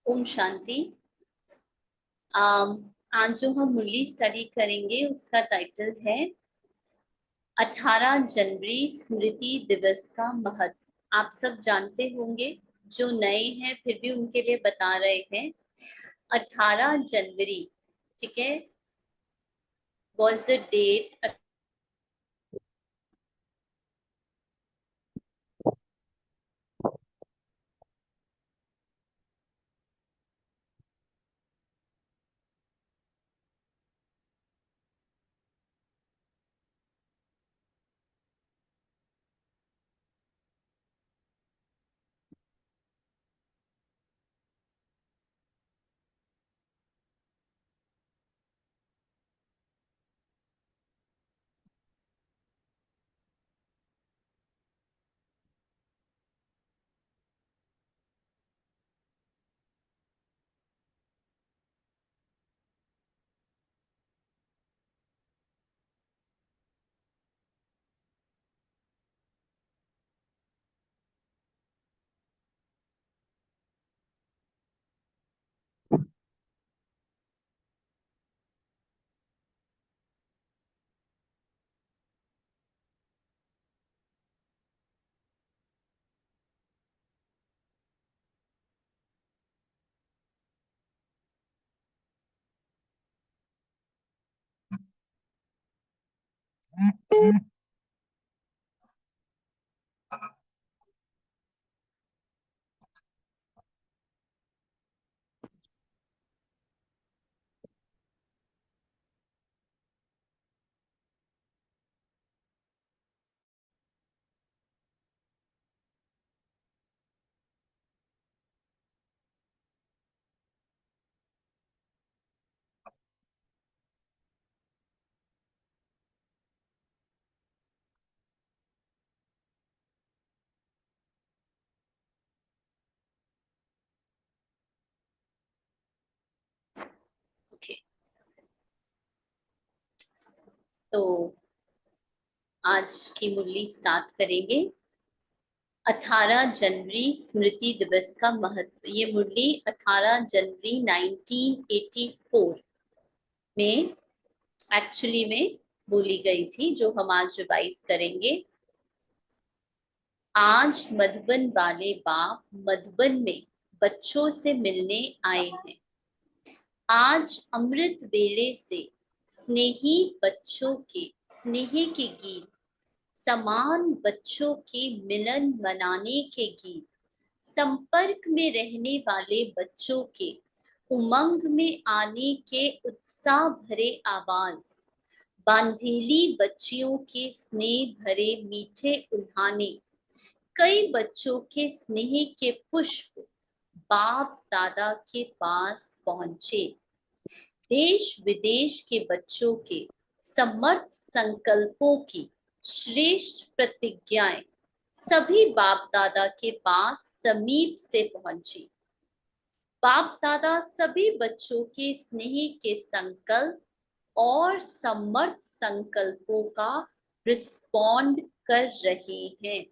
ओम शांति। आम, आज जो हम मुरली स्टडी करेंगे उसका टाइटल है 18 जनवरी स्मृति दिवस का महत्व। आप सब जानते होंगे, जो नए हैं फिर भी उनके लिए बता रहे हैं। 18 जनवरी, ठीक है, वॉज द डेट। ओके, तो आज की मुरली स्टार्ट करेंगे। 18 जनवरी स्मृति दिवस का महत्व। ये मुरली 18 जनवरी 1984 में एक्चुअली में बोली गई थी, जो हम आज रिवाइज करेंगे। आज मधुबन वाले बाप मधुबन में बच्चों से मिलने आए हैं। आज अमृत वेले से स्नेही बच्चों के स्नेह के गीत, समान बच्चों के मिलन मनाने के गीत, संपर्क में रहने वाले बच्चों के उमंग में आने के उत्साह भरे आवाज, बांधेली बच्चियों के स्नेह भरे मीठे उल्हाने, कई बच्चों के स्नेह के पुष्प बाप दादा के पास पहुंचे। देश विदेश के बच्चों के समर्थ संकल्पों की श्रेष्ठ प्रतिज्ञाएं सभी बाप दादा के पास समीप से पहुंची। बाप दादा सभी बच्चों के स्नेह के संकल्प और समर्थ संकल्पों का रिस्पॉन्ड कर रहे हैं।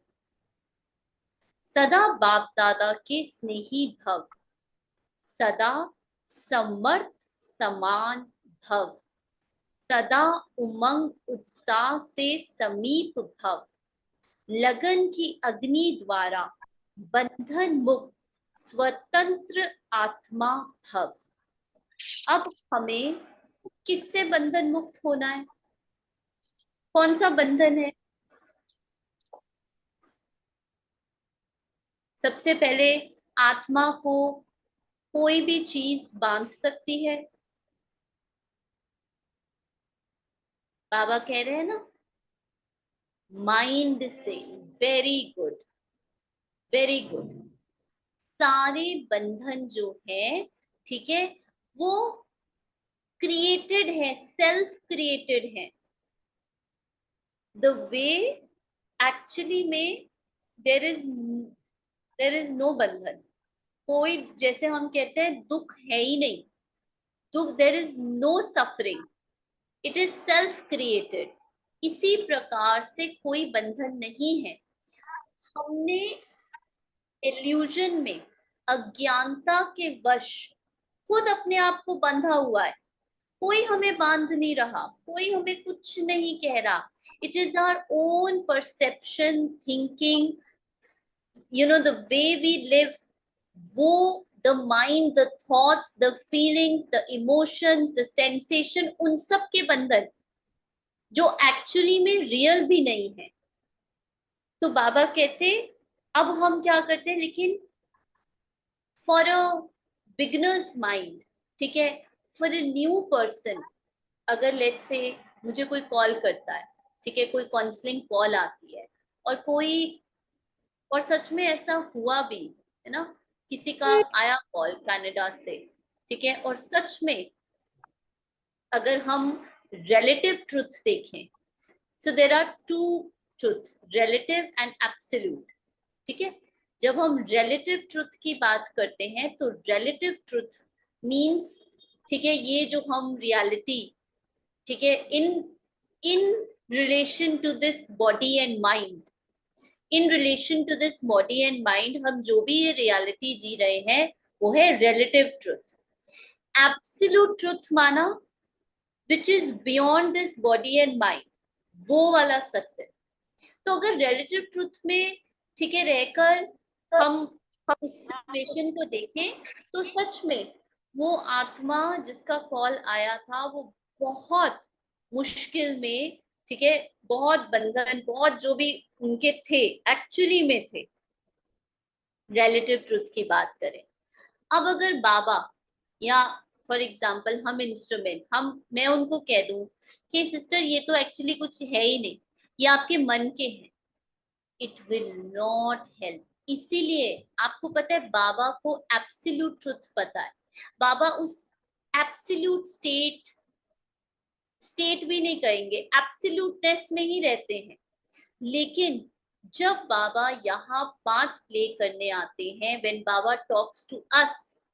सदा बाप दादा के स्नेही भव, सदा समर्थ समान भव, सदा उमंग उत्साह से समीप भव, लगन की अग्नि द्वारा बंधन मुक्त स्वतंत्र आत्मा भव। अब हमें किससे बंधन मुक्त होना है? कौन सा बंधन है? सबसे पहले आत्मा को कोई भी चीज बांध सकती है। बाबा कह रहे हैं ना, माइंड से। Very good, very good. सारे बंधन जो है, ठीक है, वो क्रिएटेड है, सेल्फ क्रिएटेड है। द वे एक्चुअली में देर इज नो बंधन। कोई, जैसे हम कहते हैं, दुख है ही नहीं। दुख, there is no suffering, it is self created. इसी प्रकार से कोई बंधन नहीं है। हमने इल्यूजन में अज्ञानता के वश खुद अपने आप को बंधा हुआ है। कोई हमें बांध नहीं रहा, कोई हमें कुछ नहीं कह रहा। It is our own perception, thinking, the way we live, वो the mind, the thoughts, the feelings, the emotions, the sensation, उन सब के बंधन जो एक्चुअली में रियल भी नहीं है। तो बाबा कहते अब हम क्या करते हैं, लेकिन फॉर अ बिगनर्स माइंड, ठीक है, फॉर अ न्यू पर्सन, अगर लेट्स से मुझे कोई कॉल करता है, ठीक है, कोई काउंसलिंग कॉल आती है, और कोई, और सच में ऐसा हुआ भी है ना, किसी का आया कॉल कनाडा से, ठीक है, और सच में अगर हम रिलेटिव ट्रुथ देखें, so there are two truth, relative and absolute, ठीक है। जब हम रिलेटिव ट्रुथ की बात करते हैं तो रिलेटिव ट्रुथ मींस, ठीक है, ये जो हम रियलिटी, ठीक है, in in relation to this body and mind, in relation to this body and mind, हम जो भी ये रियलिटी जी रहे हैं वो है रिलेटिव ट्रुथ। एब्सोल्यूट ट्रुथ माना which is beyond this body and mind, वो वाला सत्य। तो अगर रिलेटिव ट्रुथ में, ठीक है, रहकर हम उस सिचुएशन को देखें, तो सच में वो आत्मा जिसका कॉल आया था वो बहुत मुश्किल में, ठीक है, बहुत बंधन, बहुत जो भी उनके थे एक्चुअली में थे, रिलेटिव ट्रुथ की बात करें। अब अगर बाबा या फॉर एग्जाम्पल हम इंस्ट्रूमेंट, हम मैं उनको कह दूं कि सिस्टर ये तो एक्चुअली कुछ है ही नहीं, ये आपके मन के हैं, इट विल नॉट हेल्प। इसीलिए आपको पता है बाबा को एब्सोल्यूट ट्रुथ पता है। बाबा उस एब्सोल्यूट स्टेट भी नहीं कहेंगे, एब्सोल्यूटनेस में ही रहते हैं। लेकिन जब बाबा यहाँ पार्ट प्ले करने आते हैं, when Baba talks to us,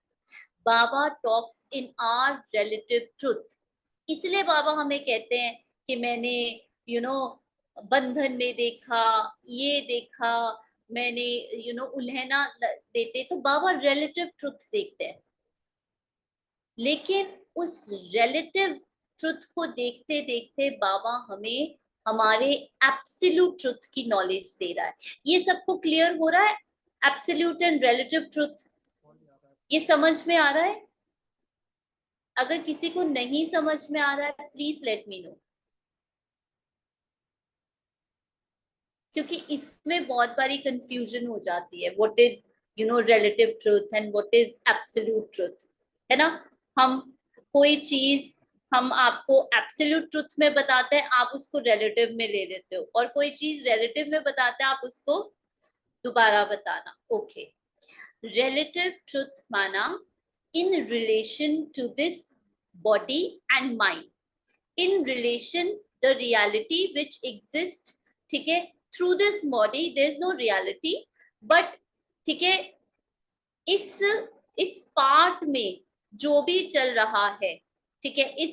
Baba talks in our relative truth. इसलिए बाबा हमें कहते हैं कि मैंने बंधन में देखा, ये देखा, मैंने उल्हना देते, तो बाबा रिलेटिव ट्रुथ देखते हैं। लेकिन उस रिलेटिव ट्रुथ को देखते देखते बाबा हमें हमारे एब्सोल्यूट ट्रुथ की नॉलेज दे रहा है। ये सबको क्लियर हो रहा है? एब्सोल्यूट एंड रिलेटिव ट्रुथ ये समझ में आ रहा है? अगर किसी को नहीं समझ में आ रहा है प्लीज लेट मी नो, क्योंकि इसमें बहुत बारी कंफ्यूजन हो जाती है, what is relative truth and what is absolute truth, है ना। हम कोई चीज हम आपको एब्सोल्यूट ट्रुथ में बताते हैं, आप उसको रिलेटिव में ले लेते हो, और कोई चीज रिलेटिव में बताते हैं, आप उसको दोबारा बताना। ओके, रिलेटिव ट्रुथ माना in relation to this body and mind, in relation the reality which exists, ठीक है, through this body there is no reality, but ठीक है, इस इस पार्ट में जो भी चल रहा है, ठीक है,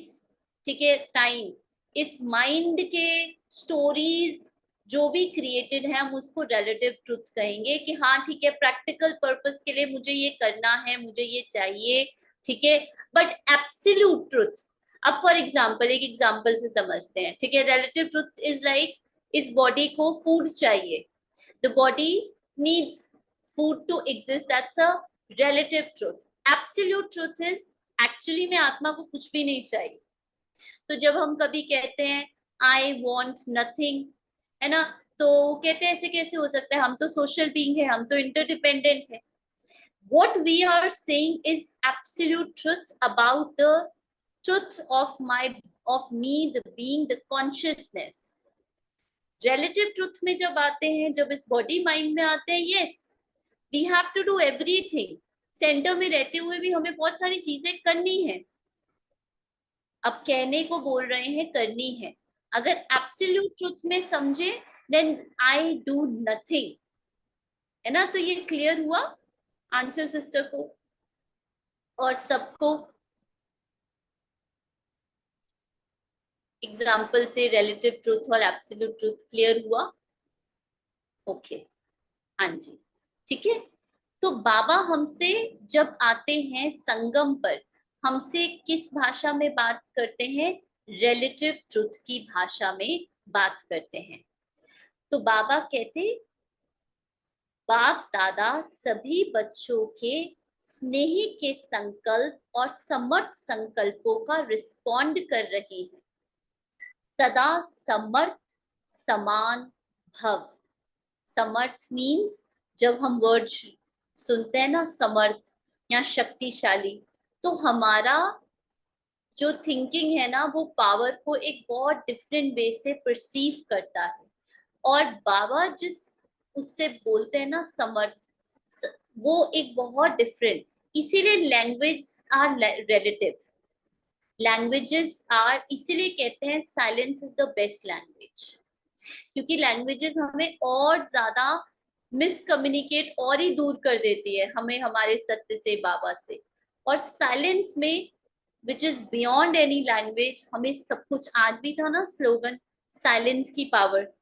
ठीक है, टाइम, इस माइंड के स्टोरीज जो भी क्रिएटेड है, हम उसको रिलेटिव ट्रुथ कहेंगे कि हाँ ठीक है, प्रैक्टिकल पर्पस के लिए मुझे ये करना है, मुझे ये चाहिए, ठीक है। बट एब्सोल्यूट ट्रुथ, अब फॉर एग्जाम्पल एक एग्जाम्पल से समझते हैं, ठीक है। रिलेटिव ट्रुथ इज लाइक, इस बॉडी को फूड चाहिए, the body needs food to exist, that's a relative truth. Absolute truth is actually में आत्मा को कुछ भी नहीं चाहिए। तो जब हम कभी कहते हैं आई वॉन्ट नथिंग, है ना, तो कहते हैं ऐसे कैसे हो सकता है, हम तो सोशल बीइंग है, हम तो इंटरडिपेंडेंट है। what we are saying is absolute truth about the truth of me, the being, the consciousness. relative truth में जब आते हैं, जब इस बॉडी माइंड में आते हैं, yes we have to do everything, centre में रहते हुए भी हमें बहुत सारी चीजें करनी है। अब कहने को बोल रहे हैं, करनी है। अगर एब्सोल्यूट ट्रुथ में समझे, देन आई डू नथिंग, है ना। तो ये क्लियर हुआ आंचल सिस्टर को और सबको, एग्जाम्पल से रिलेटिव ट्रुथ और एब्सोल्यूट ट्रुथ क्लियर हुआ? ओके, हाँ जी, ठीक है। तो बाबा हमसे जब आते हैं संगम पर, हमसे किस भाषा में बात करते हैं? रिलेटिव ट्रुथ की भाषा में बात करते हैं। तो बाबा कहते, बाप दादा सभी बच्चों के स्नेह के संकल्प और समर्थ संकल्पों का रिस्पॉन्ड कर रही है। सदा समर्थ समान भव। समर्थ मीन्स, जब हम वर्ड सुनते हैं ना समर्थ या शक्तिशाली, तो हमारा जो थिंकिंग है ना वो पावर को एक बहुत डिफरेंट वे से परसीव करता है। और बाबा जिस उससे बोलते हैं ना समर्थ, वो एक बहुत डिफरेंट, इसीलिए language are relative, languages are, इसीलिए कहते हैं silence is the best language, क्योंकि लैंग्वेजेस हमें और ज्यादा मिसकम्युनिकेट और ही दूर कर देती है हमें हमारे सत्य से, बाबा से। और साइलेंस में, which is beyond any language, हमें सब कुछ, आज भी था ना स्लोगन, साइलेंस की पावर,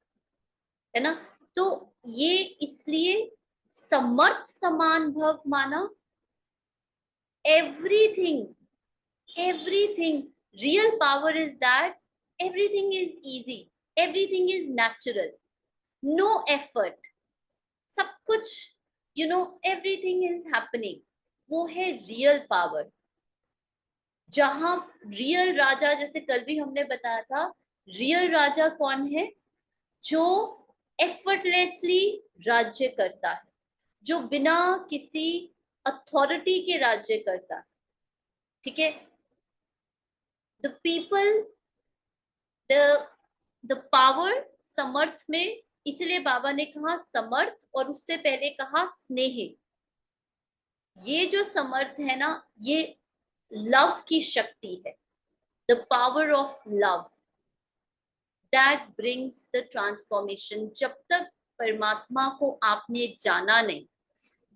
है ना। तो ये इसलिए समर्थ समान भव माना, everything, everything, real power is that everything is easy, everything is natural, no effort, सब कुछ, everything is happening, वो है रियल पावर। जहां रियल राजा, जैसे कल भी हमने बताया था, रियल राजा कौन है? जो एफर्टलेसली राज्य करता है, जो बिना किसी अथॉरिटी के राज्य करता है। ठीक है, the people, the the power, समर्थ में, इसलिए बाबा ने कहा समर्थ, और उससे पहले कहा स्नेह। ये जो समर्थ है ना, ये लव की शक्ति है, the power of love that brings the transformation. जब तक परमात्मा को आपने जाना नहीं,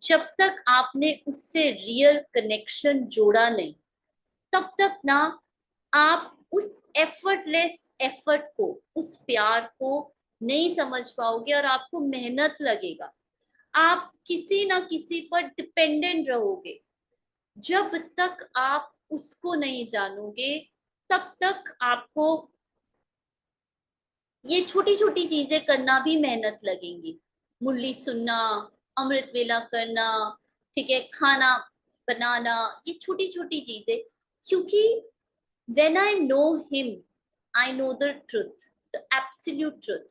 जब तक आपने उससे रियल कनेक्शन जोड़ा नहीं, तब तक ना आप उस एफर्टलेस एफर्ट को, उस प्यार को नहीं समझ पाओगे, और आपको मेहनत लगेगा, आप किसी ना किसी पर डिपेंडेंट रहोगे। जब तक आप उसको नहीं जानोगे, तब तक आपको ये छोटी छोटी चीजें करना भी मेहनत लगेंगी। मुरली सुनना, अमृत वेला करना, ठीक है, खाना बनाना, ये छोटी छोटी चीजें, क्योंकि when I know him, I know the truth, the absolute truth।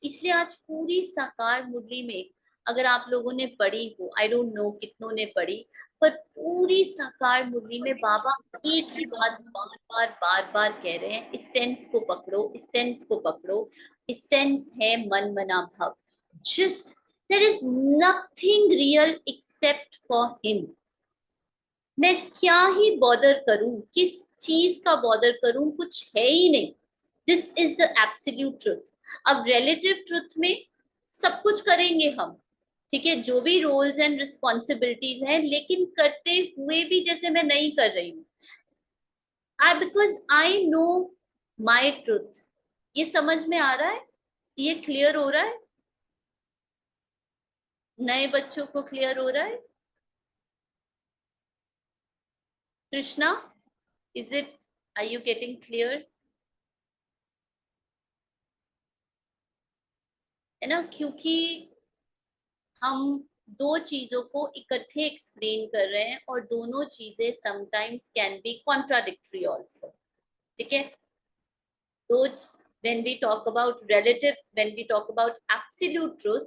इसलिए आज पूरी साकार मुरली में, अगर आप लोगों ने पढ़ी हो, आई डोंट नो कितनों ने पढ़ी, पर पूरी साकार मुरली में बाबा एक ही बात बार बार बार बार कह रहे हैं, इस सेंस को पकड़ो, इस सेंस को पकड़ो, इस सेंस है मन मना भाव। Just there is nothing real except for him. मैं क्या ही बॉदर करूं, किस चीज का बॉदर करूं, कुछ है ही नहीं। This is the absolute truth. अब रिलेटिव ट्रुथ में सब कुछ करेंगे हम, ठीक है, जो भी रोल्स एंड रिस्पॉन्सिबिलिटीज हैं, लेकिन करते हुए भी जैसे मैं नहीं कर रही हूँ, because I know my truth. ये समझ में आ रहा है? ये क्लियर हो रहा है? नए बच्चों को क्लियर हो रहा है? Krishna, is it, are you getting clear? है ना, क्योंकि हम दो चीजों को इकट्ठे एक्सप्लेन कर रहे हैं, और दोनों चीजें sometimes can be contradictory also. ठीक है, तो when we talk about relative, when we talk about absolute truth,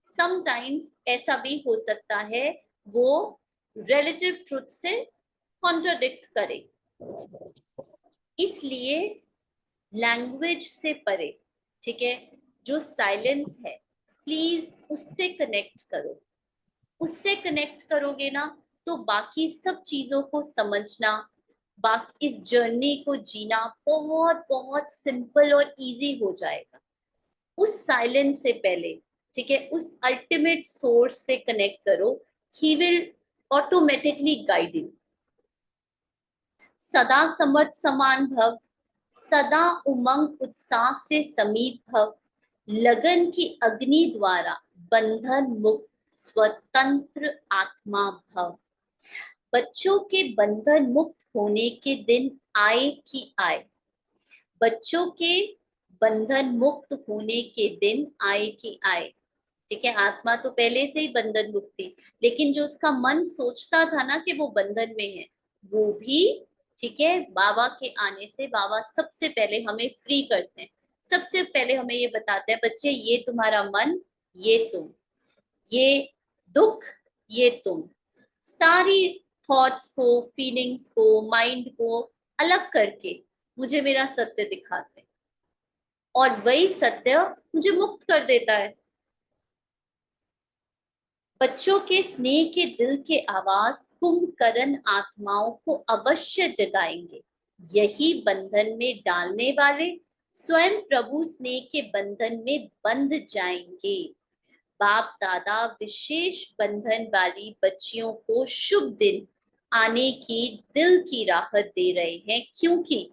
sometimes ऐसा भी हो सकता है वो relative truth से कॉन्ट्राडिक्ट करे। इसलिए लैंग्वेज से परे, ठीक है, जो साइलेंस है, प्लीज उससे कनेक्ट करो। उससे कनेक्ट करोगे ना, तो बाकी सब चीजों को समझना, बाकी इस जर्नी को जीना बहुत बहुत सिंपल और इजी हो जाएगा। उस साइलेंस से पहले, ठीक है, उस अल्टीमेट सोर्स से कनेक्ट करो, he will automatically guide you. सदा समर्थ समान भव, सदा उमंग उत्साह से समीप भव, लगन की अग्नि द्वारा बंधन मुक्त स्वतंत्र आत्मा भव। बच्चों के बंधन मुक्त होने के दिन आए कि आए। बच्चों के बंधन मुक्त होने के दिन आए कि आए। ठीक है, आत्मा तो पहले से ही बंधन मुक्त थी, लेकिन जो उसका मन सोचता था ना कि वो बंधन में है, वो भी, ठीक है, बाबा के आने से बाबा सबसे पहले हमें फ्री करते हैं। सबसे पहले हमें ये बताते हैं, बच्चे ये तुम्हारा मन, ये तुम, ये दुख, ये तुम, सारी थॉट्स को, फीलिंग्स को, माइंड को अलग करके मुझे मेरा सत्य दिखाते हैं, और वही सत्य मुझे मुक्त कर देता है। बच्चों के स्नेह के दिल के आवाज कुंभकर्ण आत्माओं को अवश्य जगाएंगे। यही बंधन में डालने वाले स्वयं प्रभु स्नेह के बंधन में बंध जाएंगे। बाप दादा विशेष बंधन वाली बच्चियों को शुभ दिन आने की दिल की राहत दे रहे हैं, क्योंकि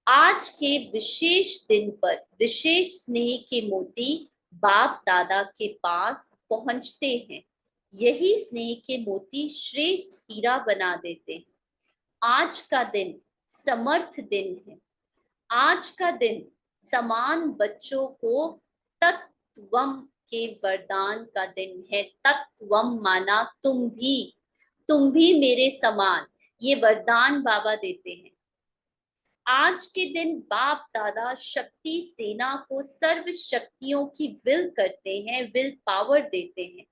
आज के विशेष दिन पर विशेष स्नेह के मोती बाप दादा के पास पहुंचते हैं। यही स्नेह के मोती श्रेष्ठ हीरा बना देते हैं। आज का दिन समर्थ दिन है। आज का दिन समान बच्चों को तत्वम के वरदान का दिन है। तत्वम माना तुम भी मेरे समान, ये वरदान बाबा देते हैं। आज के दिन बाप दादा शक्ति सेना को सर्व शक्तियों की विल करते हैं, विल पावर देते हैं।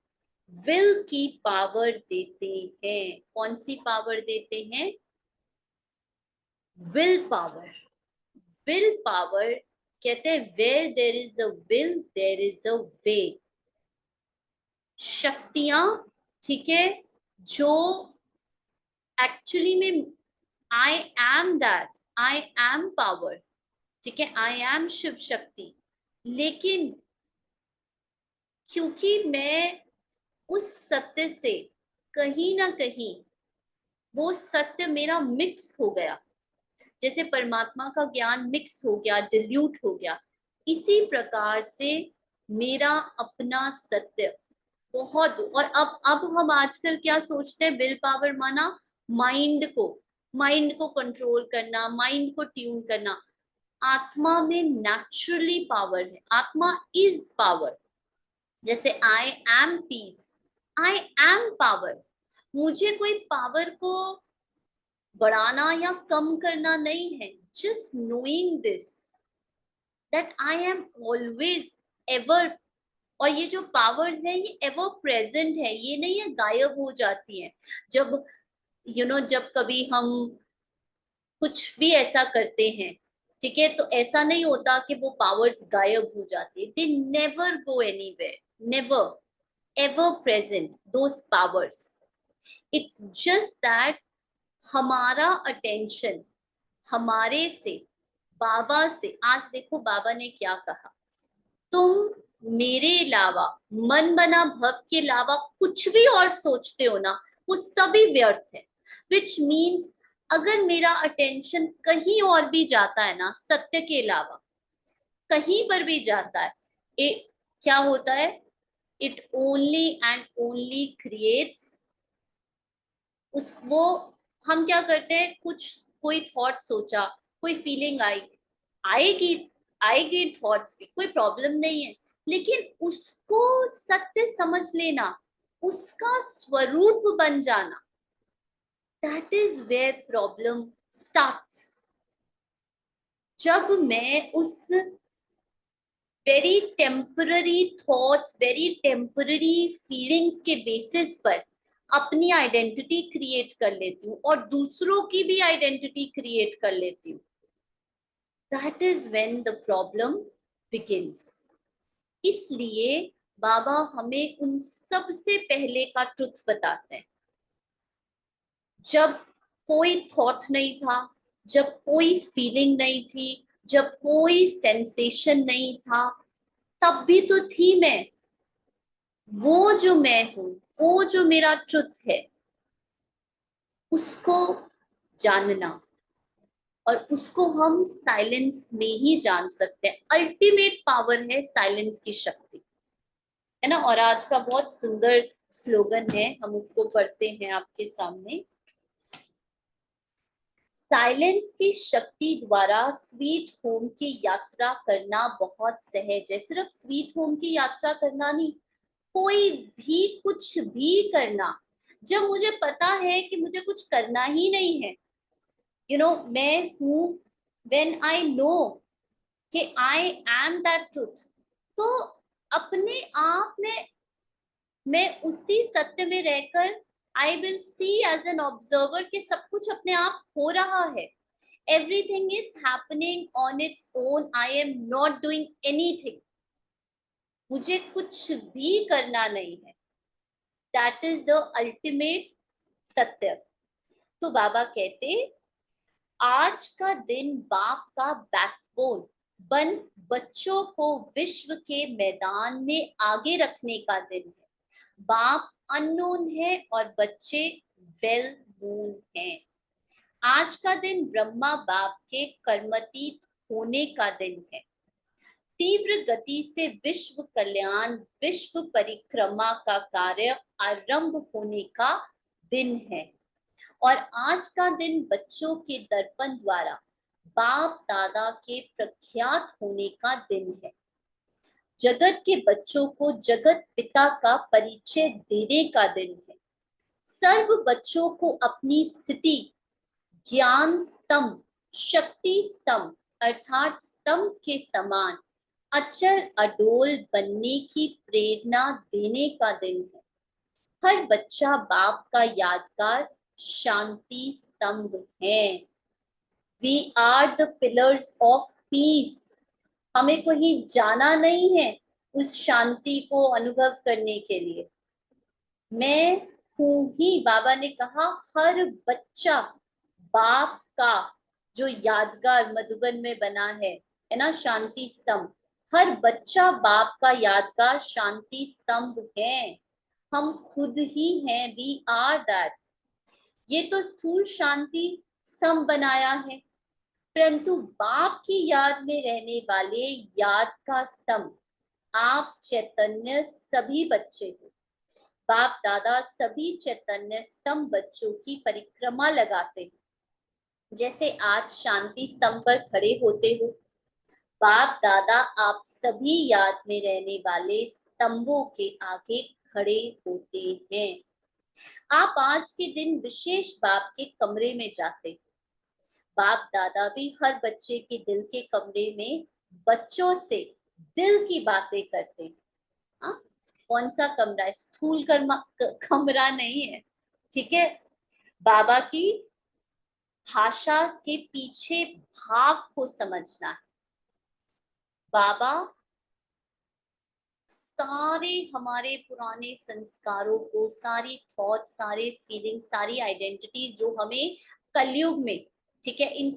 विल की पावर देते हैं। कौन सी पावर देते हैं? Will power. विल पावर कहते हैं, where there is a will there is a way. शक्तियां, ठीक है, जो एक्चुअली में I am that, I am power, ठीक है, आई एम शिव शक्ति, लेकिन क्योंकि मैं उस सत्य से कहीं ना कहीं, वो सत्य मेरा मिक्स हो गया, जैसे परमात्मा का ज्ञान मिक्स हो गया, डिल्यूट हो गया, इसी प्रकार से मेरा अपना सत्य बहुत। और अब हम आजकल क्या सोचते हैं? विल पावर माना माइंड को कंट्रोल करना, माइंड को ट्यून करना। आत्मा में नेचुरली पावर है। आत्मा इज पावर। जैसे I am peace, I am power. मुझे कोई पावर को बढ़ाना या कम करना नहीं है। Just knowing this that I am always ever. और ये जो पावर्स है ये एवर प्रेजेंट है, ये नहीं है गायब हो जाती है। जब जब कभी हम कुछ भी ऐसा करते हैं, ठीक है, तो ऐसा नहीं होता कि वो पावर्स गायब हो जाती है। They never go anywhere, never, ever present those powers. It's just that हमारा अटेंशन हमारे से, बाबा से, आज देखो बाबा ने क्या कहा, तुम मेरे अलावा, मन बना भव के अलावा कुछ भी और सोचते हो ना, वो सभी व्यर्थ है। विच मीन्स अगर मेरा अटेंशन कहीं और भी जाता है ना, सत्य के अलावा कहीं पर भी जाता है, क्या होता है? It only and only creates वो। हम क्या करते हैं, कुछ कोई थॉट सोचा, कोई फीलिंग आई, आएगी आएगी थॉट्स भी, कोई प्रॉब्लम नहीं है, लेकिन उसको सत्य समझ लेना, उसका स्वरूप बन जाना, that is where problem starts. जब मैं उस very temporary thoughts, very temporary feelings के बेसिस पर अपनी आइडेंटिटी क्रिएट कर लेती हूँ और दूसरों की भी आइडेंटिटी क्रिएट कर लेती हूँ, that is when the problem begins. इसलिए बाबा हमें उन सब से पहले का ट्रुथ बताते हैं। जब कोई थॉट नहीं था, जब कोई फीलिंग नहीं थी, जब कोई सेंसेशन नहीं था, तब भी तो थी मैं। वो जो मैं हूं, वो जो मेरा ट्रुथ है, उसको जानना, और उसको हम साइलेंस में ही जान सकते हैं। अल्टीमेट पावर है साइलेंस की शक्ति। है ना। और आज का बहुत सुंदर स्लोगन है, हम उसको पढ़ते हैं आपके सामने। साइलेंस की शक्ति द्वारा स्वीट होम की यात्रा करना बहुत सहज है। सिर्फ स्वीट होम की यात्रा करना नहीं, कोई भी कुछ भी करना। जब मुझे पता है कि मुझे कुछ करना ही नहीं है, मैं हूं, व्हेन आई नो कि आई एम दैट ट्रूथ, तो अपने आप में मैं उसी सत्य में रहकर I will see as an observer कि सब कुछ अपने आप हो रहा है। Everything is happening on its own, I am not doing anything, मुझे कुछ भी करना नहीं है। दैट इज द अल्टीमेट सत्य। तो बाबा कहते, आज का दिन बाप का बैकबोन बन बच्चों को विश्व के मैदान में आगे रखने का दिन है। बाप अननोन है और बच्चे वेल नोन हैं। आज का दिन ब्रह्मा बाप के कर्मतीत होने का दिन है। तीव्र गति से विश्व कल्याण, विश्व परिक्रमा का कार्य आरंभ होने का दिन है। और आज का दिन बच्चों के दर्पण द्वारा बाप दादा के प्रख्यात होने का दिन है। जगत के बच्चों को जगत पिता का परिचय देने का दिन है। सर्व बच्चों को अपनी स्थिति ज्ञान स्तंभ, शक्ति स्तंभ अर्थात स्तंभ के समान अचल अडोल बनने की प्रेरणा देने का दिन है। हर बच्चा बाप का यादगार शांति स्तंभ है। We are the pillars of peace. हमें कहीं जाना नहीं है उस शांति को अनुभव करने के लिए। मैं हूं ही, बाबा ने कहा, हर बच्चा बाप का जो यादगार मधुबन में बना है ना, शांति स्तंभ। हर बच्चा बाप का यादगार शांति स्तंभ है। हम खुद ही हैं, वी आर दैट। ये तो स्थूल शांति स्तंभ बनाया है, परंतु बाप की याद में रहने वाले याद का स्तंभ आप चैतन्य सभी बच्चे हो। बाप दादा सभी चैतन्य स्तंभ बच्चों की परिक्रमा लगाते हैं। जैसे आज शांति स्तंभ पर खड़े होते हो, बाप दादा आप सभी याद में रहने वाले स्तंभों के आगे खड़े होते हैं। आप आज के दिन विशेष बाप के कमरे में जाते हैं। बाप दादा भी हर बच्चे के दिल के कमरे में बच्चों से दिल की बातें करते हैं। हाँ? कौन सा कमरा है? स्थूल कमरा नहीं है, ठीक है। बाबा की भाषा के पीछे भाव को समझना है। बाबा सारे हमारे पुराने संस्कारों को, सारी थॉट, सारे फीलिंग, सारी आइडेंटिटीज जो हमें कलयुग में, ठीक है, इन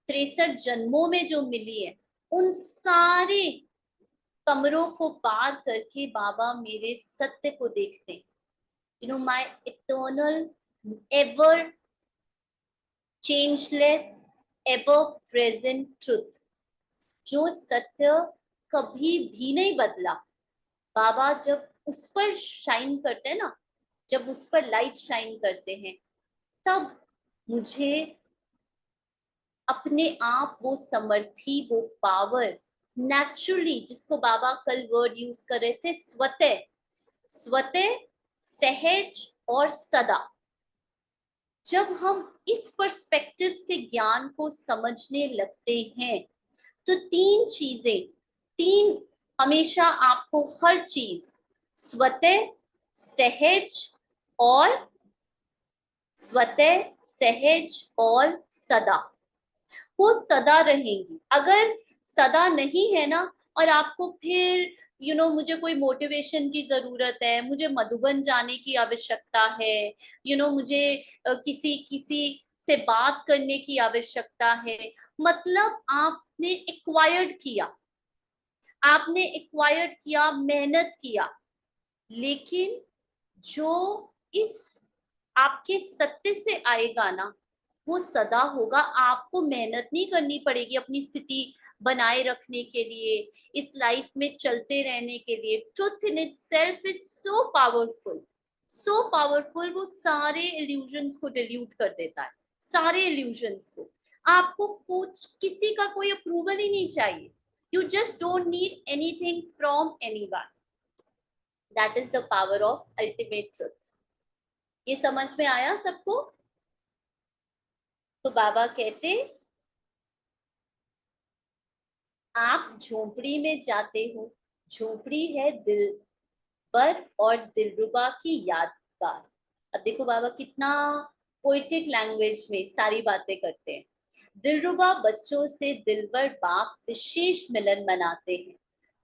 63 जन्मों में जो मिली है, उन सारे कमरों को पार करके बाबा मेरे सत्य को देखते हैं। My eternal, ever changeless, ever present truth, जो सत्य कभी भी नहीं बदला। बाबा जब उस पर शाइन करते हैं ना, जब उस पर लाइट शाइन करते हैं, तब मुझे अपने आप वो समर्थी, वो पावर नेचुरली, जिसको बाबा कल वर्ड यूज कर रहे थे, स्वतः, स्वतः, सहज और सदा। जब हम इस पर्सपेक्टिव से ज्ञान को समझने लगते हैं, तो तीन चीजें, तीन, हमेशा आपको हर चीज स्वतः, सहज और स्वतः, सहज और सदा, वो सदा रहेंगी। अगर सदा नहीं है ना, और आपको फिर मुझे कोई मोटिवेशन की जरूरत है, मुझे मधुबन जाने की आवश्यकता है, मुझे किसी किसी से बात करने की आवश्यकता है, मतलब आपने एक्वायर्ड किया, मेहनत किया, लेकिन जो इस आपके सत्य से आएगा ना, वो सदा होगा। आपको मेहनत नहीं करनी पड़ेगी अपनी स्थिति बनाए रखने के लिए, इस लाइफ में चलते रहने के लिए। Truth in itself is so powerful, so powerful. वो सारे इल्यूजन्स को डिल्यूट कर देता है, सारे इल्यूजन्स को। आपको कुछ किसी का कोई अप्रूवल ही नहीं चाहिए। You just don't need anything from anyone. That is the power of ultimate truth. ये समझ में आया सबको? तो बाबा कहते, आप झोपड़ी में जाते हो, झोपड़ी है दिल पर और दिलरुबा की यादगार। अब देखो बाबा कितना पोएटिक लैंग्वेज में सारी बातें करते हैं। दिलरुबा बच्चों से दिलबर बाप विशेष मिलन मनाते हैं,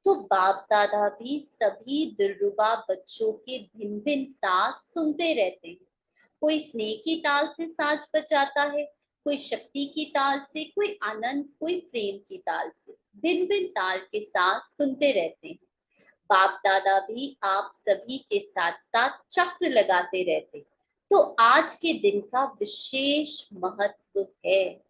तो बाप दादा भी सभी दिलरुबा बच्चों के भिन्न भिन्न साज सुनते रहते हैं। कोई स्नेह की ताल से साज बजाता है, कोई शक्ति की ताल से, कोई आनंद, कोई प्रेम की ताल से। भिन्न भिन्न ताल के साज सुनते रहते हैं। बाप दादा भी आप सभी के साथ साथ चक्र लगाते रहते। तो आज के दिन का विशेष महत्व है।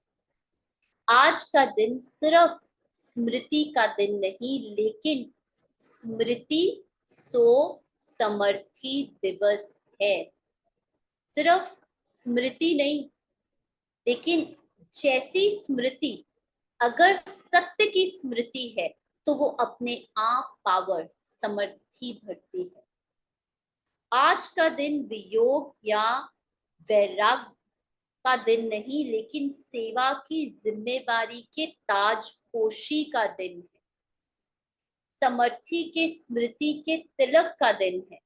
आज का दिन सिर्फ स्मृति का दिन नहीं, लेकिन स्मृति सो समर्थी दिवस है। सिर्फ स्मृति नहीं, लेकिन जैसी स्मृति, अगर सत्य की स्मृति है तो वो अपने आप पावर समर्थी भरती है। आज का दिन वियोग या वैराग्य का दिन नहीं, लेकिन सेवा की जिम्मेवारी के ताजपोशी का दिन है। समर्थी के स्मृति के तिलक का दिन है।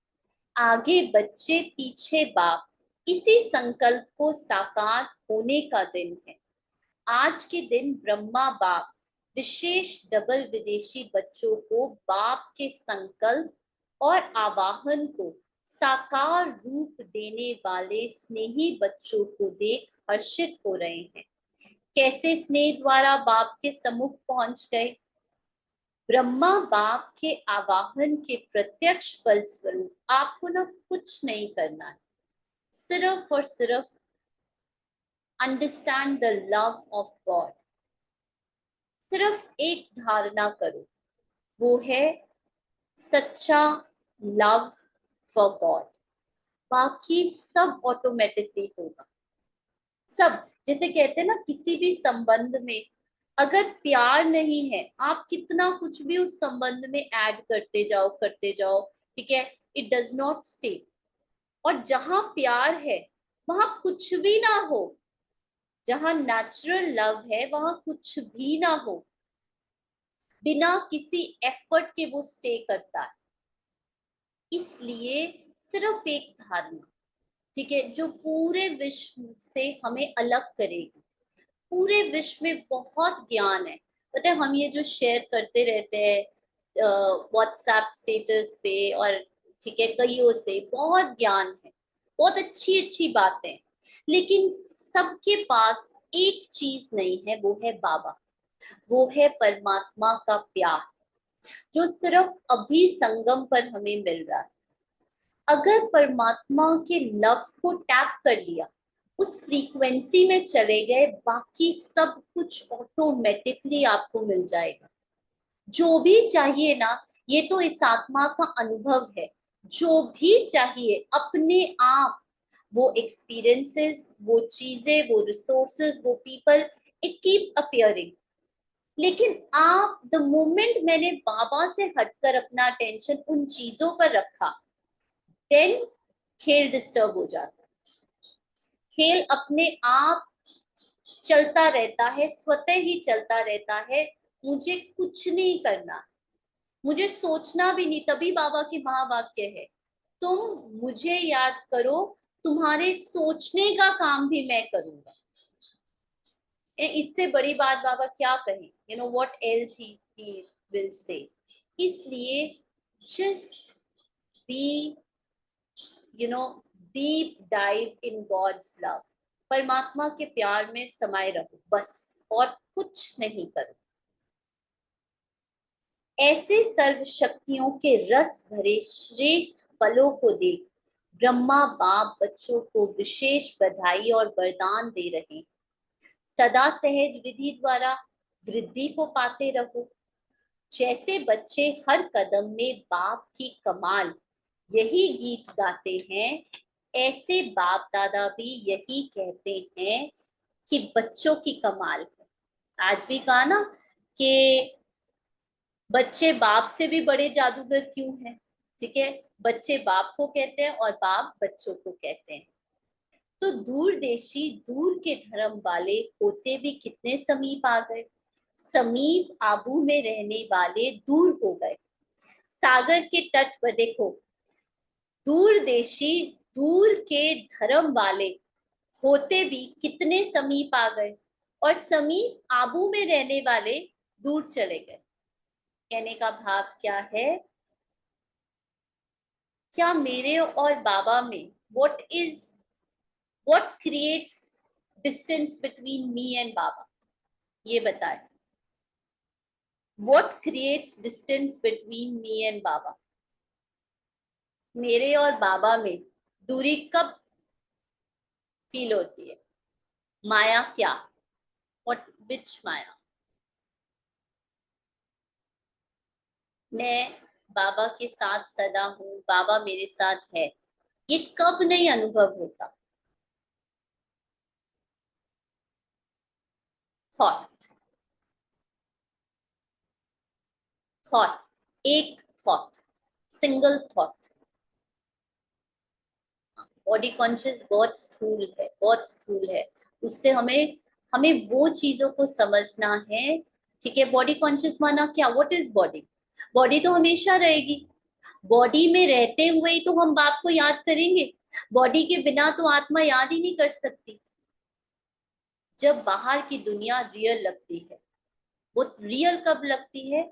आगे बच्चे पीछे बाप, इसी संकल्प को साकार होने का दिन है। आज के दिन ब्रह्मा बाप विशेष डबल विदेशी बच्चों को बाप के संकल्प और आवाहन को साकार रूप देने वाले स्नेही बच्चों को देख हर्षित हो रहे हैं। कैसे स्नेह द्वारा बाप के सम्मुख पहुंच गए। ब्रह्मा बाप के आवाहन के प्रत्यक्ष फल स्वरूप आपको ना कुछ नहीं करना है, सिर्फ और सिर्फ understand the love of God. सिर्फ एक धारणा करो, वो है सच्चा लव फॉर गॉड। बाकी सब ऑटोमेटिकली होगा। सब, जैसे कहते हैं ना, किसी भी संबंध में अगर प्यार नहीं है, आप कितना कुछ भी उस संबंध में ऐड करते जाओ, ठीक है, इट डज नॉट स्टे। और जहां प्यार है वहां कुछ भी ना हो, जहां नेचुरल लव है वहां कुछ भी ना हो, बिना किसी एफर्ट के वो स्टे करता है। इसलिए सिर्फ एक धारणा, ठीक है, जो पूरे विश्व से हमें अलग करेगी। पूरे विश्व में बहुत ज्ञान है, पता है, हम ये जो शेयर करते रहते हैं व्हाट्सएप स्टेटस पे, और ठीक है, कईयों से बहुत ज्ञान है, बहुत अच्छी अच्छी बातें, लेकिन सबके पास एक चीज नहीं है, वो है बाबा, वो है परमात्मा का प्यार, जो सिर्फ अभी संगम पर हमें मिल रहा है। अगर परमात्मा के लव को टैप कर लिया, उस फ्रीक्वेंसी में चले गए, बाकी सब कुछ ऑटोमेटिकली आपको मिल जाएगा। जो भी चाहिए ना, ये तो इस आत्मा का अनुभव है, जो भी चाहिए अपने आप, वो एक्सपीरियंसेस, वो चीजें, वो रिसोर्सेज, वो पीपल, इट कीप अपियरिंग। लेकिन आप द मोमेंट मैंने बाबा से हटकर अपना अटेंशन उन चीजों पर रखा, देन खेल डिस्टर्ब हो जाता है। खेल अपने आप चलता रहता है, स्वतः ही चलता रहता है। मुझे कुछ नहीं करना, मुझे सोचना भी नहीं। तभी बाबा की महावाक्य है, तुम मुझे याद करो, तुम्हारे सोचने का काम भी मैं करूंगा। इससे बड़ी बात बाबा क्या कहें, you know what else he will say. इसलिए just be, you know, deep dive in God's love. परमात्मा के प्यार में समाये रहो बस, और कुछ नहीं करो। ऐसे सर्व शक्तियों के रस भरे श्रेष्ठ फलों को देख ब्रह्मा बाप बच्चों को विशेष बधाई और वरदान दे रहे हैं। सदा सहज विधि द्वारा वृद्धि को पाते रहो। जैसे बच्चे हर कदम में बाप की कमाल यही गीत गाते हैं, ऐसे बाप दादा भी यही कहते हैं कि बच्चों की कमाल है। आज भी कहा ना कि बच्चे बाप से भी बड़े जादूगर क्यों हैं। ठीक है, बच्चे बाप को कहते हैं और बाप बच्चों को कहते हैं। तो दूरदेशी दूर के धर्म वाले होते भी कितने समीप आ गए। समीप आबू में रहने वाले दूर हो गए। सागर के तट पर देखो, दूरदेशी दूर के धर्म वाले होते भी कितने समीप आ गए, और समीप आबू में रहने वाले दूर चले गए। कहने का भाव क्या है, क्या मेरे और बाबा में what creates distance between me and बाबा, ये बताए। What creates distance between me and बाबा, मेरे और बाबा में दूरी कब फील होती है? माया क्या? व्हाट, विच माया? मैं बाबा के साथ सदा हूँ, बाबा मेरे साथ है, ये कब नहीं अनुभव होता? थॉट, थॉट, एक thought, single thought. Body conscious बहुत स्थूल है, बहुत स्थूल है। उससे हमें हमें वो चीजों को समझना है। ठीक है, बॉडी कॉन्शियस माना क्या? What is body? बॉडी तो हमेशा रहेगी। बॉडी में रहते हुए ही तो हम बाप को याद करेंगे। बॉडी के बिना तो आत्मा याद ही नहीं कर सकती। जब बाहर की दुनिया रियल लगती है, वो रियल कब लगती है?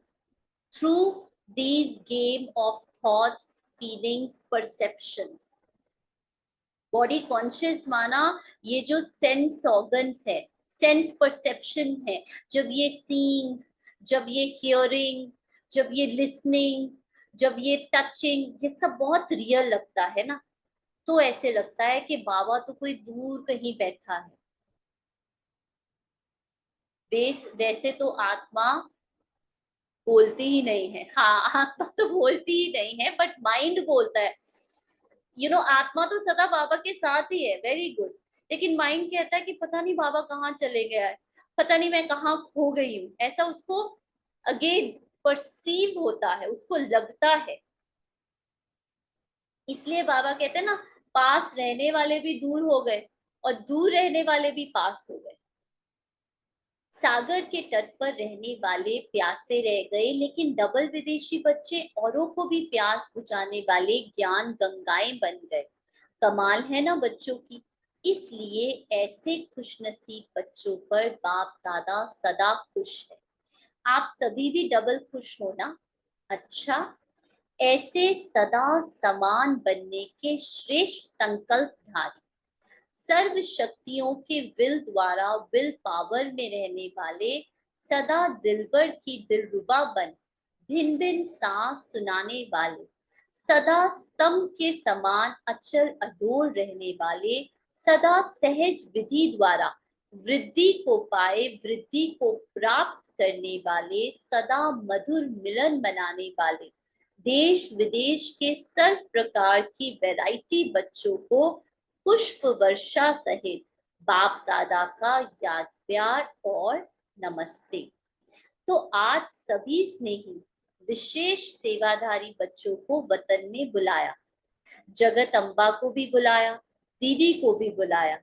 Through these game of thoughts, feelings, perceptions. Body conscious माना ये जो सेंस ऑर्गन्स है, सेंस परसेप्शन है, जब ये सीइंग, जब ये हियरिंग, जब ये लिसनिंग, जब ये टचिंग, ये सब बहुत रियल लगता है ना। तो ऐसे लगता है कि बाबा तो कोई दूर कहीं बैठा है। वैसे तो आत्मा बोलती ही नहीं है। हाँ, आत्मा तो बोलती ही नहीं है, बट माइंड बोलता है। आत्मा तो सदा बाबा के साथ ही है, वेरी गुड। लेकिन माइंड कहता है कि पता नहीं बाबा कहाँ चले गया है, पता नहीं मैं कहाँ खो गई हूँ, ऐसा उसको अगेन परसीव होता है, उसको लगता है। इसलिए बाबा कहते हैं ना, पास रहने वाले भी दूर हो गए और दूर रहने वाले भी पास हो गए। सागर के तट पर रहने वाले प्यासे रह गए, लेकिन डबल विदेशी बच्चे औरों को भी प्यास बुझाने वाले ज्ञान गंगाएं बन गए। कमाल है ना बच्चों की। इसलिए ऐसे खुशनसीब बच्चों पर बाप दादा सदा खुश है। आप सभी भी डबल खुश हो ना? अच्छा, ऐसे सदा समान बनने के श्रेष्ठ संकल्पधारी, सर्व शक्तियों के विल द्वारा विल पावर में रहने वाले, सदा दिलबर की दिलरुबा बन भिन भिन सांस सुनाने वाले, सदा स्तंभ के समान अचल अडोल रहने वाले, सदा सहज विधि द्वारा वृद्धि को पाए वृद्धि को प्राप्त करने वाले, सदा मधुर मिलन बनाने वाले, देश विदेश के सर्व प्रकार की वैरायटी बच्चों को पुष्प वर्षा सहित बाप दादा का याद प्यार और नमस्ते। तो आज सभी स्नेही विशेष सेवाधारी बच्चों को वतन में बुलाया। जगत अम्बा को भी बुलाया, दीदी को भी बुलाया,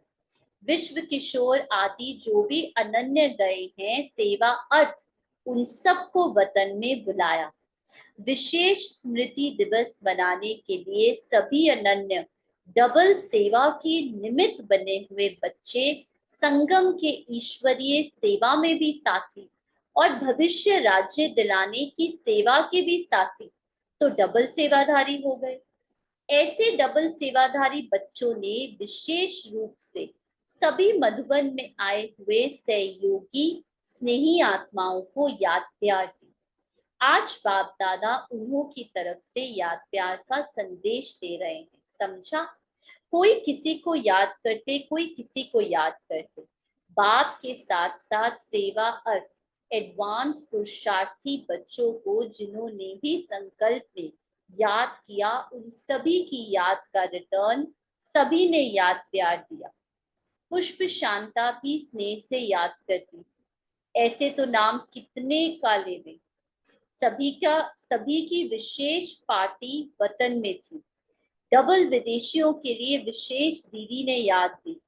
विश्व किशोर आदि जो भी अनन्य गए हैं सेवा अर्थ, उन सबको वतन में बुलाया। विशेष स्मृति दिवस मनाने के लिए सभी अनन्य डबल सेवा के निमित्त बने हुए बच्चे संगम के ईश्वरीय सेवा में भी साथी और भविष्य राज्य दिलाने की सेवा के भी साथी, तो डबल सेवाधारी हो गए। ऐसे डबल सेवाधारी बच्चों ने विशेष रूप से सभी मधुबन में आए हुए सहयोगी स्नेही आत्माओं को याद प्यार दी। आज बाप दादा उन्हों की तरफ से याद प्यार का संदेश दे रहे हैं, समझा? कोई किसी को याद करते, कोई किसी को याद करते। बाप के साथ साथ सेवा अर्थ, एडवांस पुरुषार्थी बच्चों को जिन्होंने भी संकल्प में याद किया, उन सभी की याद का रिटर्न सभी ने याद प्यार दिया। पुष्प शांता भी स्नेह से याद करती थी। ऐसे तो नाम कितने का लेवे। सभी की विशेष पार्टी वतन में थी। डबल विदेशियों के लिए विशेष दीदी ने याद दी।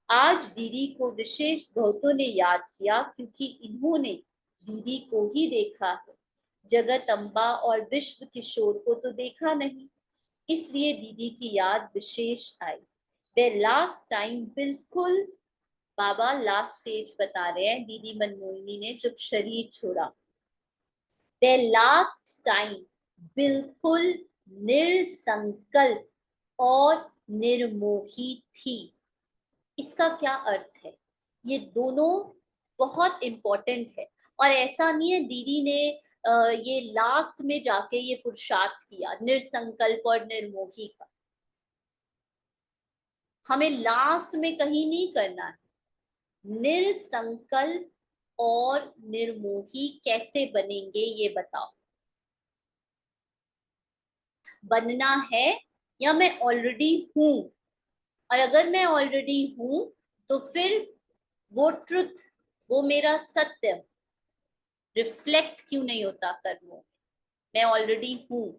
आज दीदी को विशेष बहुतों ने याद किया क्योंकि इन्होंने दीदी को ही देखा है। जगत अम्बा और विश्व किशोर को तो देखा नहीं, इसलिए दीदी की याद विशेष आई। वे लास्ट टाइम बिल्कुल, बाबा लास्ट स्टेज बता रहे हैं दीदी मनमोहिनी ने जब शरीर छोड़ा। वे लास्ट टाइम बिल्कुल निरसंकल्प और निर्मोही थी। इसका क्या अर्थ है? ये दोनों बहुत इंपॉर्टेंट है। और ऐसा नहीं है दीदी ने ये लास्ट में जाके ये पुरुषार्थ किया निरसंकल्प और निर्मोही का। हमें लास्ट में कहीं नहीं करना है। निरसंकल्प और निर्मोही कैसे बनेंगे ये बताओ। बनना है या मैं ऑलरेडी हूं? और अगर मैं ऑलरेडी हूं तो फिर वो ट्रुथ, वो मेरा सत्य रिफ्लेक्ट क्यों नहीं होता कर्मों? मैं ऑलरेडी हूं।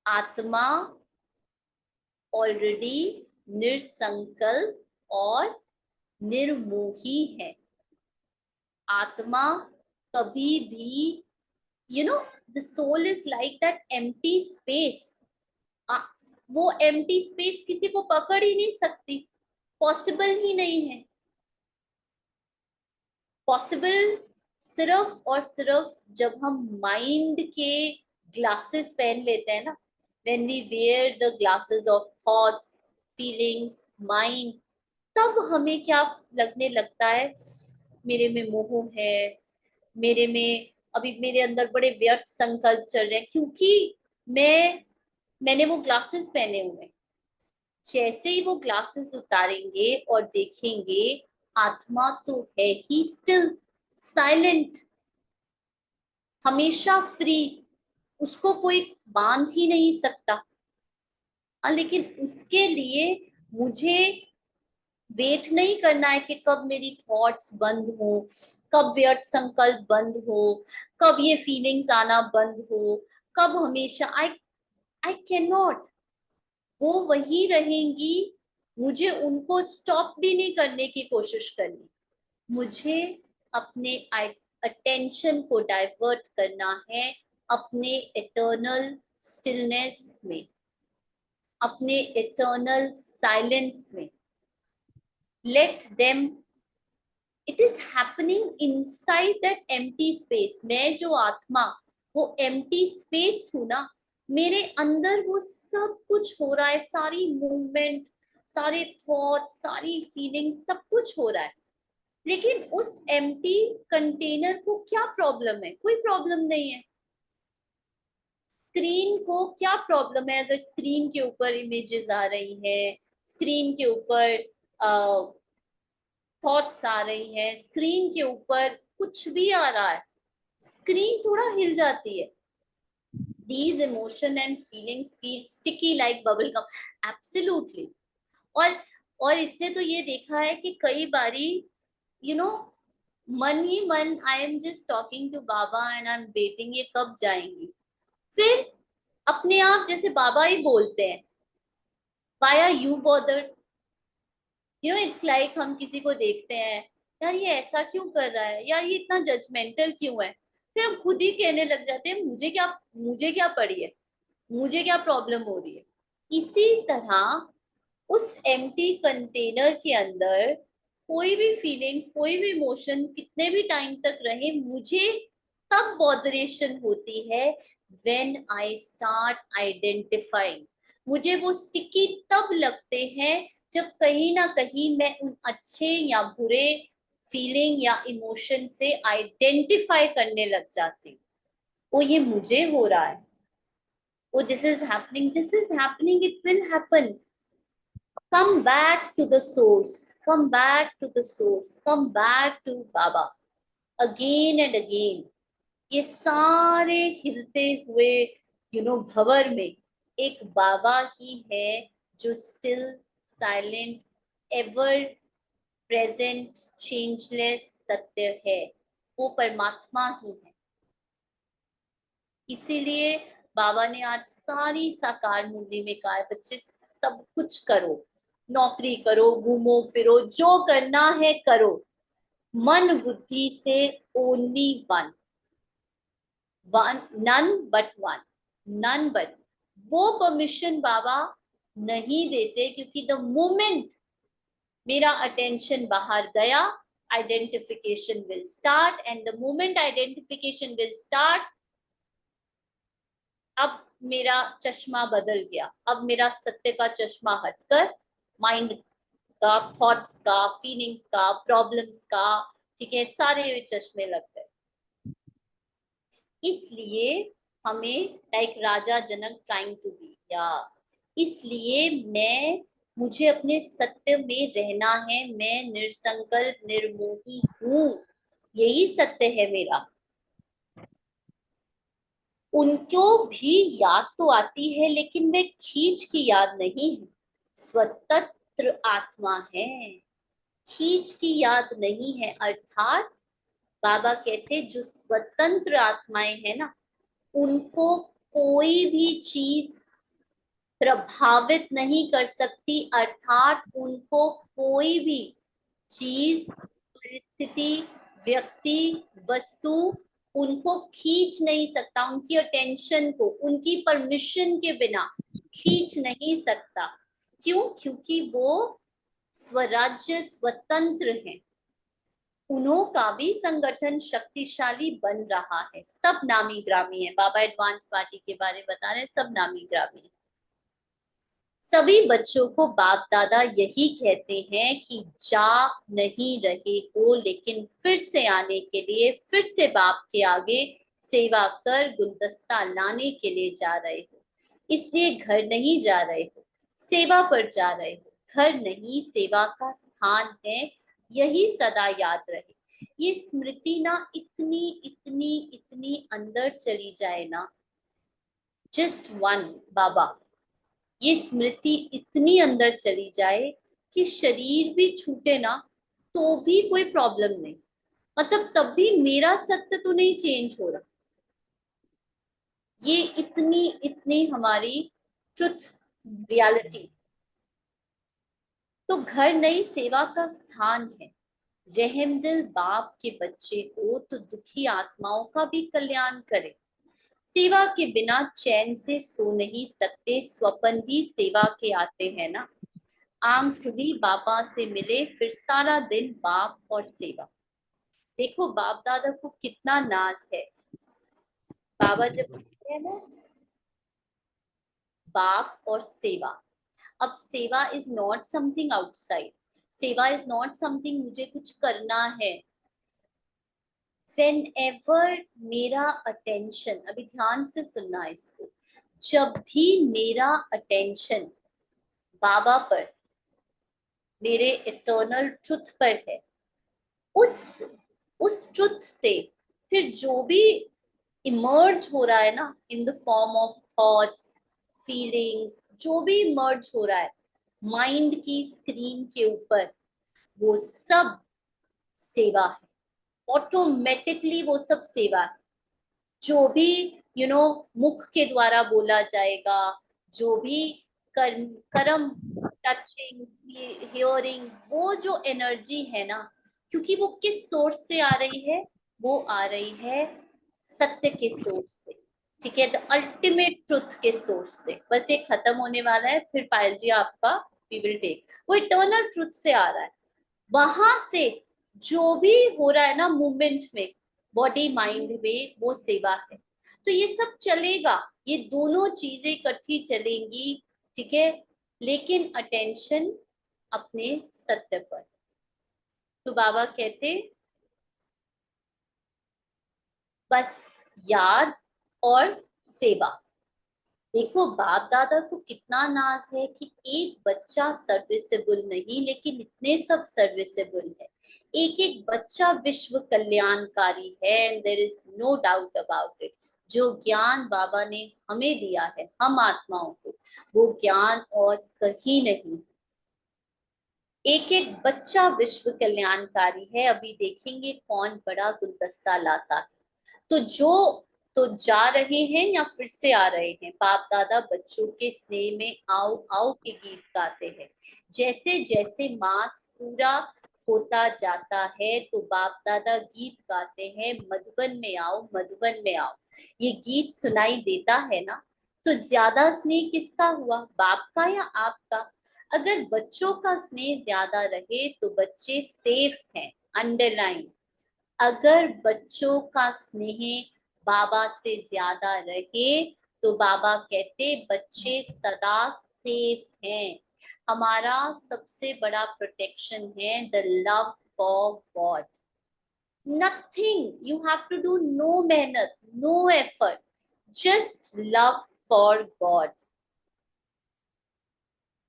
आत्मा ऑलरेडी निरसंकल्प और निर्मोही है। आत्मा कभी भी, you know, the soul is like that empty space. वो एम्प्टी स्पेस किसी को पकड़ ही नहीं सकती, पॉसिबल ही नहीं है। पॉसिबल सिर्फ और सिर्फ जब हम माइंड के ग्लासेस पहन लेते हैं ना, when we wear the glasses of thoughts, feelings, mind, तब हमें क्या लगने लगता है, मेरे में मोह है, मेरे में अभी मेरे अंदर बड़े व्यर्थ संकल्प चल रहे हैं क्योंकि मैंने वो ग्लासेस पहने हुए हैं। जैसे ही वो ग्लासेस उतारेंगे और देखेंगे आत्मा तो है ही स्टिल साइलेंट, हमेशा फ्री, उसको कोई बांध ही नहीं सकता। लेकिन उसके लिए मुझे वेट नहीं करना है कि कब मेरी थॉट्स बंद हो, कब व्यर्थ संकल्प बंद हो, कब ये फीलिंग्स आना बंद हो, कब हमेशा आई आई कैन नॉट। वो वही रहेंगी। मुझे उनको स्टॉप भी नहीं करने की कोशिश करनी। मुझे अपने अटेंशन को डाइवर्ट करना है अपने इटर्नल स्टिलनेस में, अपने इटर्नल साइलेंस में। Let them, it is happening inside that empty space. मैं जो आत्मा, वो एम्प्टी स्पेस हूं ना, मेरे अंदर वो सब कुछ हो रहा है, सारी मूवमेंट, सारे थॉट्स, सारी फीलिंग्स, सब कुछ हो रहा है। लेकिन उस एम्प्टी कंटेनर को क्या प्रॉब्लम है? कोई प्रॉब्लम नहीं है। स्क्रीन को क्या प्रॉब्लम है अगर स्क्रीन के ऊपर इमेजेस आ रही है, स्क्रीन के ऊपर थॉट्स आ रही हैं, स्क्रीन के ऊपर कुछ भी आ रहा है, स्क्रीन थोड़ा हिल जाती है। These emotion and feelings feel sticky like bubble gum. Absolutely. और इसने तो ये देखा है कि कई बारी, यू नो, मन ही मन, I am just talking to Baba and I am waiting ये कब जाएंगी। फिर अपने आप जैसे बाबा ही बोलते हैं, why are you bothered? You know, it's like हम किसी को देखते हैं, यार ये ऐसा क्यों कर रहा है, यार ये इतना जजमेंटल क्यों है, फिर हम खुद ही कहने लग जाते हैं मुझे क्या पड़ी है, मुझे क्या प्रॉब्लम हो रही है। इसी तरह उस एम्प्टी कंटेनर के अंदर कोई भी फीलिंग्स, कोई भी इमोशन कितने भी टाइम तक रहे, मुझे तब बॉदरेशन होती है व्हेन आई स्टार्ट आइडेंटिफाइंग। मुझे वो स्टिकी तब लगते हैं जब कहीं ना कहीं मैं उन अच्छे या बुरे फीलिंग या इमोशन से आइडेंटिफाई करने लग जाती हूँ। ओ ये मुझे हो रहा है, oh this is happening, this is happening, it will happen. Come back to the source, come back to the source, come back to Baba. Again and again. ये सारे हिलते हुए भंवर में एक बाबा ही है जो still, silent, ever present, changeless सत्य है। वो परमात्मा ही है। इसीलिए बाबा ने आज सारी साकार मुरली में कहा है, बच्चे सब कुछ करो, नौकरी करो, घूमो फिरो, जो करना है करो, मन बुद्धि से only one, one, none but one, none but. वो परमिशन बाबा नहीं देते, क्योंकि द मोमेंट मेरा अटेंशन बाहर गया, identification will start, and the moment identification will start, अब मेरा चश्मा बदल गया। अब मेरा सत्य का चश्मा हटकर माइंड का, थॉट्स का, फीलिंग्स का, प्रॉब्लम्स का, ठीक है, सारे चश्मे लग गए। इसलिए हमें like Raja Janak trying to be, या इसलिए मुझे अपने सत्य में रहना है। मैं निरसंकल्प निर्मोही हूँ, यही सत्य है मेरा। उनको भी याद तो आती है, लेकिन वे खींच की याद नहीं है, स्वतंत्र आत्मा है, खींच की याद नहीं है। अर्थात बाबा कहते जो स्वतंत्र आत्माएं है ना, उनको कोई भी चीज प्रभावित नहीं कर सकती। अर्थात उनको कोई भी चीज, परिस्थिति, व्यक्ति, वस्तु उनको खींच नहीं सकता। उनकी अटेंशन को उनकी परमिशन के बिना खींच नहीं सकता। क्यों? क्योंकि वो स्वराज्य, स्वतंत्र हैं। उन्हों का भी संगठन शक्तिशाली बन रहा है। सब नामी ग्रामी है। बाबा एडवांस पार्टी के बारे में बता रहे हैं, सब नामी ग्रामी है। सभी बच्चों को बाप दादा यही कहते हैं कि जा नहीं रहे हो, लेकिन फिर से आने के लिए, फिर से बाप के आगे सेवा कर गुलदस्ता लाने के लिए जा रहे हो। इसलिए घर नहीं जा रहे हो, सेवा पर जा रहे हो। घर नहीं, सेवा का स्थान है, यही सदा याद रहे। ये स्मृति ना इतनी इतनी इतनी अंदर चली जाए ना, जस्ट वन बाबा, ये स्मृति इतनी अंदर चली जाए कि शरीर भी छूटे ना तो भी कोई प्रॉब्लम नहीं। मतलब तब भी मेरा सत्य तो नहीं चेंज हो रहा। ये इतनी इतनी हमारी ट्रुथ, रियलिटी। तो घर नई सेवा का स्थान है। रहमदिल बाप के बच्चे हो तो दुखी आत्माओं का भी कल्याण करे। सेवा के बिना चैन से सो नहीं सकते, स्वप्न भी सेवा के आते हैं ना। आंख खुली, बाबा से मिले, फिर सारा दिन बाप और सेवा। देखो बाप दादा को कितना नाज है। बाबा जब कहते हैं ना, बाप और सेवा। अब सेवा इज नॉट समथिंग आउटसाइड, सेवा इज नॉट समथिंग मुझे कुछ करना है। Whenever मेरा अटेंशन, अभी ध्यान से सुनना इसको, जब भी मेरा अटेंशन बाबा पर, मेरे इटर्नल ट्रुथ पर है, उस उस ट्रुथ से फिर जो भी इमर्ज हो रहा है ना, in the form of thoughts, feelings, जो भी इमर्ज हो रहा है माइंड की स्क्रीन के ऊपर, वो सब सेवा है। ऑटोमेटिकली वो सब सेवा है। जो भी मुख के द्वारा बोला जाएगा, जो भी कर्म, कर्म, टचिंग, हियरिंग, वो जो एनर्जी है ना, क्योंकि वो किस सोर्स से आ रही है, वो आ रही है सत्य के सोर्स से। ठीक है, द अल्टीमेट ट्रुथ के सोर्स से। बस ये खत्म होने वाला है, फिर पायल जी आपका वी विल टेक, वो इटर्नल ट्रुथ से आ रहा है। वहां से जो भी हो रहा है ना मूवमेंट में, बॉडी माइंड में, वो सेवा है। तो ये सब चलेगा, ये दोनों चीजें इकट्ठी चलेंगी। ठीक है, लेकिन अटेंशन अपने सत्य पर। तो बाबा कहते बस याद और सेवा, देखो बाप दादा को कितना नाज है कि एक बच्चा सर्विसेबल नहीं लेकिन इतने सब सर्विसेबल है। एक एक बच्चा विश्व कल्याणकारी है, and there is no doubt about it. जो ज्ञान बाबा ने हमें दिया है, हम आत्माओं को, वो ज्ञान और कहीं नहीं। एक एक बच्चा विश्व कल्याणकारी है। अभी देखेंगे कौन बड़ा गुलदस्ता लाता है। तो जो तो जा रहे हैं या फिर से आ रहे हैं, बाप दादा बच्चों के स्नेह में आओ आओ के गीत गाते हैं। जैसे जैसे मास पूरा होता जाता है तो बाप दादा गीत गाते हैं, मधुबन में आओ मधुबन में आओ। ये गीत सुनाई देता है ना। तो ज्यादा स्नेह किसका हुआ, बाप का या आपका? अगर बच्चों का स्नेह ज्यादा रहे तो बच्चे सेफ हैं। अंडरलाइन। अगर बच्चों का स्नेह बाबा से ज्यादा रहे तो बाबा कहते बच्चे सदा सेफ हैं। हमारा सबसे बड़ा प्रोटेक्शन है the love for God. Nothing you have to do, no मेहनत, no effort, just love for God.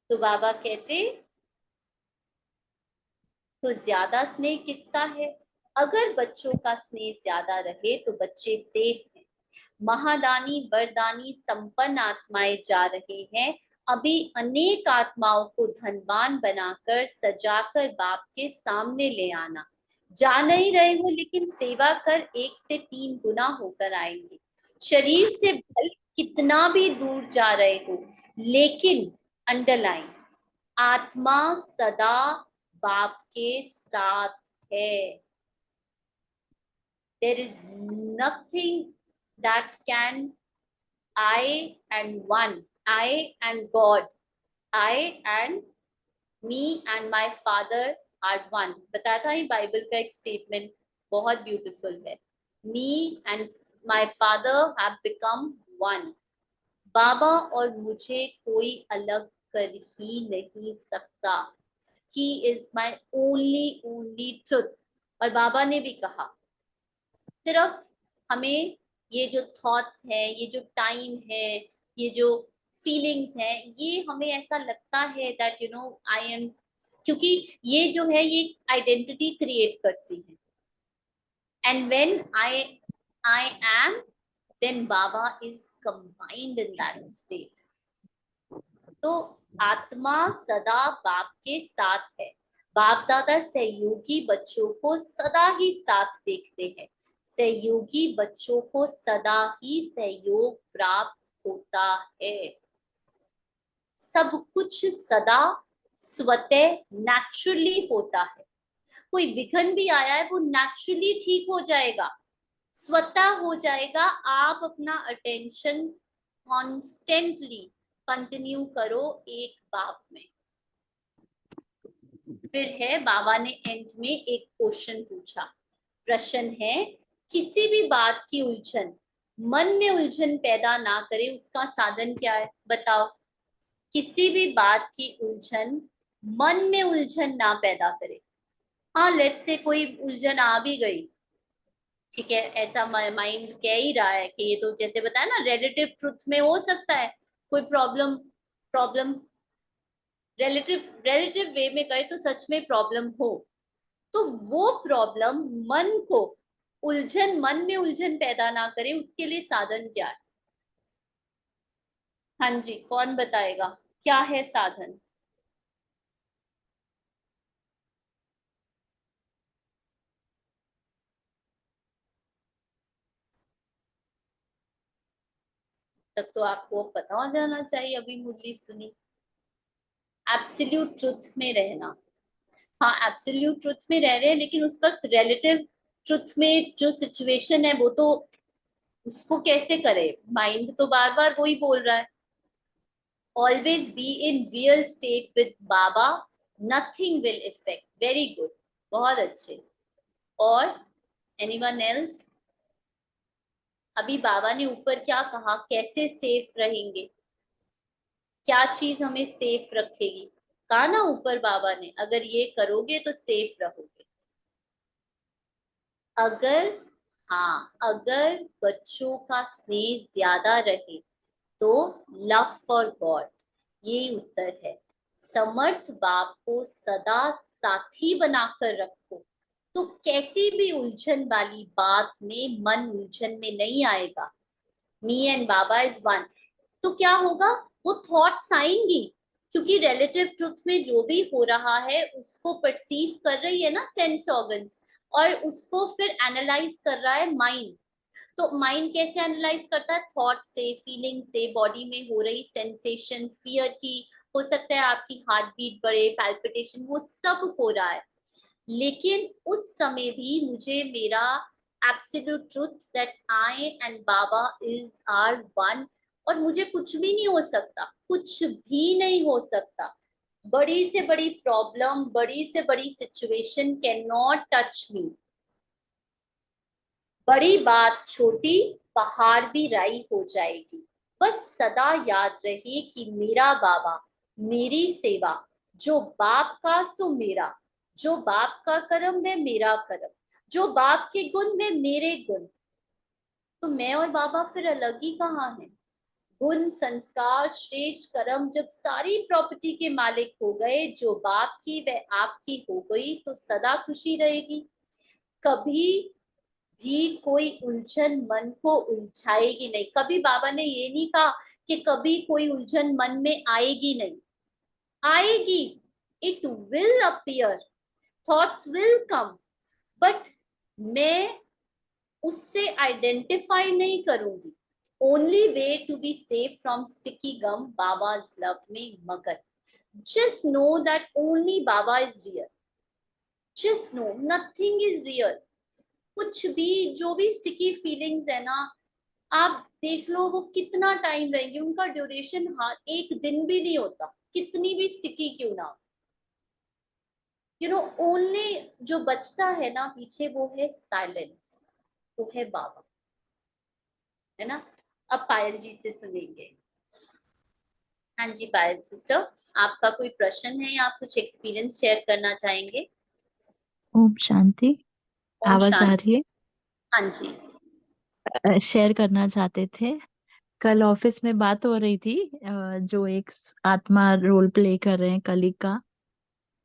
तो बाबा कहते तो ज्यादा स्नेह किसका है? अगर बच्चों का स्नेह ज्यादा रहे तो बच्चे सेफ हैं। महादानी वरदानी संपन्न आत्माएं जा रहे हैं। अभी अनेक आत्माओं को धनवान बनाकर सजाकर बाप के सामने ले आना। जा नहीं रहे हो लेकिन सेवा कर 1 से 3 गुना होकर आएंगे। शरीर से भले कितना भी दूर जा रहे हो, लेकिन अंडरलाइन, आत्मा सदा बाप के साथ है। There is nothing that can, I and one, I and God, I and me and my father are one। बताया था ये बाइबल का एक स्टेटमेंट, बहुत ब्यूटीफुल है। Me and my father have become one। बाबा और मुझे कोई अलग कर ही नहीं सकता। He is my only truth। और बाबा ने भी कहा सिर्फ हमें ये जो थॉट्स है, ये जो टाइम है, ये जो फीलिंग्स है, ये हमें ऐसा लगता है दैट आई एम, क्योंकि ये जो है ये आइडेंटिटी क्रिएट करती है। And when I am, then Baba is combined in that state. तो आत्मा सदा बाप के साथ है। बाप दादा सहयोगी बच्चों को सदा ही साथ देखते हैं। सहयोगी बच्चों को सदा ही सहयोग प्राप्त होता है। सब कुछ सदा स्वतः नेचुरली होता है। कोई विघन भी आया है वो नेचुरली ठीक हो जाएगा, स्वतः हो जाएगा। आप अपना अटेंशन कॉन्स्टेंटली कंटिन्यू करो एक बाप में। फिर है बाबा ने एंड में एक क्वेश्चन पूछा। प्रश्न है, किसी भी बात की उलझन, मन में उलझन पैदा ना करे उसका साधन क्या है, बताओ। किसी भी बात की उलझन, मन में उलझन ना पैदा करे। हाँ लेट्स से कोई उलझन आ भी गई, ठीक है, ऐसा माइंड कह ही रहा है कि ये तो जैसे बताया ना रिलेटिव ट्रुथ में हो सकता है कोई प्रॉब्लम, प्रॉब्लम रिलेटिव रिलेटिव वे में कहे तो सच में प्रॉब्लम हो। तो वो प्रॉब्लम मन को उलझन, मन में उलझन पैदा ना करे, उसके लिए साधन क्या है? हाँ जी, कौन बताएगा क्या है साधन? तब तो आपको पता हो जाना चाहिए, अभी मुरली सुनी। एब्सोल्यूट ट्रुथ में रहना। हाँ एब्सोल्यूट ट्रुथ में रह रहे हैं लेकिन उस वक्त रिलेटिव ट्रुथ में जो सिचुएशन है वो तो उसको कैसे करे, माइंड तो बार बार वही बोल रहा है। Always be in real estate with Baba, nothing will effect. Very good, बहुत अच्छे। और एनीवन एल्स? अभी बाबा ने ऊपर क्या कहा, कैसे सेफ रहेंगे, क्या चीज हमें सेफ रखेगी? कहा ना ऊपर बाबा ने, अगर ये करोगे तो सेफ रहोगे। अगर, हाँ, अगर बच्चों का स्नेह ज्यादा रहे तो लव फॉर गॉड, यही उत्तर है। समर्थ बाप को सदा साथी बनाकर रखो, तो कैसी भी उलझन वाली बात में मन उलझन में नहीं आएगा। मी एंड बाबा इज वन। तो क्या होगा, वो थॉट्स आएंगी, क्योंकि रिलेटिव ट्रुथ में जो भी हो रहा है उसको परसीव कर रही है ना सेंस ऑर्गन्स, और उसको फिर एनालाइज कर रहा है माइंड। तो माइंड कैसे एनालाइज करता है, थॉट से, फीलिंग से, बॉडी में हो रही सेंसेशन, फियर की, हो सकता है आपकी हार्ट बीट बढ़े, पैल्पिटेशन, वो सब हो रहा है। लेकिन उस समय भी मुझे मेरा absolute truth that I and Baba is are one, और मुझे कुछ भी नहीं हो सकता, कुछ भी नहीं हो सकता। बड़ी से बड़ी प्रॉब्लम, बड़ी से बड़ी situation can not touch me. बड़ी बात छोटी, पहाड़ भी राई हो जाएगी। बस सदा याद रहे कि मेरा बाबा, मेरी सेवा, जो बाप का सो मेरा, जो बाप का कर्म वे मेरा कर्म, जो बाप के गुण वे मेरे गुण। तो मैं और बाबा फिर अलग ही कहाँ है। गुण, संस्कार, श्रेष्ठ कर्म जब सारी प्रॉपर्टी के मालिक हो गए, जो बाप की वह आपकी हो गई, तो सदा खुशी रहेगी। कभी भी कोई उलझन मन को उलझाएगी नहीं। कभी बाबा ने ये नहीं कहा कि कभी कोई उलझन मन में आएगी नहीं, आएगी। It will appear, thoughts will come, but मैं उससे आइडेंटिफाई नहीं करूंगी। Only way to be safe from sticky gum, Baba's love में मगन। Just know that only Baba is real. Just know nothing is real. कुछ भी, जो भी स्टिकी फीलिंग्स है ना, आप देख लो वो कितना टाइम रहेंगे, उनका ड्यूरेशन हाँ एक दिन भी नहीं होता, कितनी भी स्टिकी क्यों ना। ओनली जो बचता है ना पीछे, वो है साइलेंस, वो है बाबा, है ना। अब पायल जी से सुनेंगे। हाँ जी पायल सिस्टर, आपका कोई प्रश्न है या आप कुछ एक्सपीरियंस शेयर करना चाहेंगे? ओम शांति। ओम आवाज आ रही शांति। है? हाँ जी। शेयर करना चाहते थे। कल ऑफिस में बात हो रही थी, जो एक आत्मा रोल प्ले कर रहे हैं कली का।